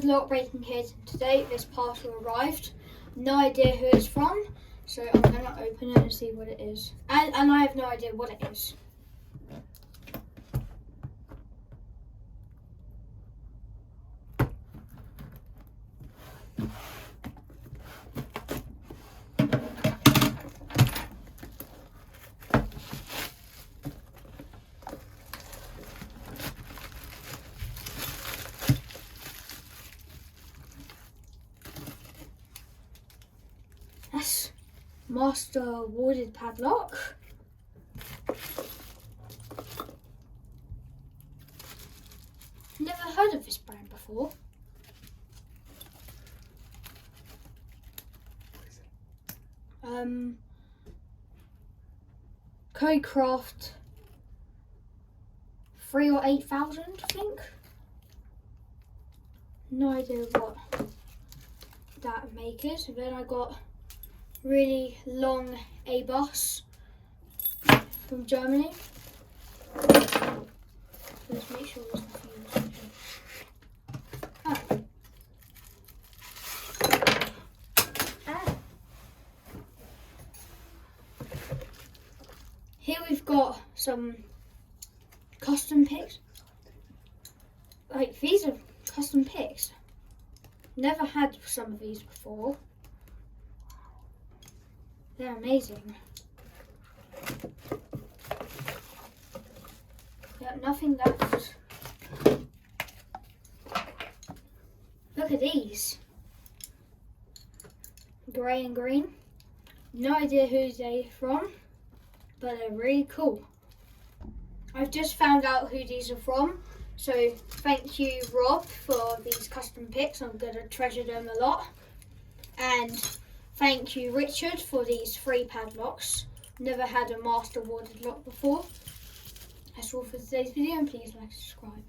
lock breaking kit. Today this parcel arrived. No idea who it's from, so I'm gonna open it and see what it is. And I have no idea what it is. That's Master Awarded Padlock. Never heard of this brand before. Codecraft 3 or 8,000, I think. No idea what that make is. And then I got really long A-bus from Germany. Let's make sure there's nothing in the Here we've got some custom picks. Like, these are custom picks. Never had some of these before. They're amazing. Got nothing left. Look at these. Grey and green. No idea who they're from, but they're really cool. I've just found out who these are from, so thank you, Rob, for these custom picks. I'm going to treasure them a lot. And thank you, Richard, for these 3 padlocks. Never had a Master Awarded lock before. That's all for today's video, and please like and subscribe.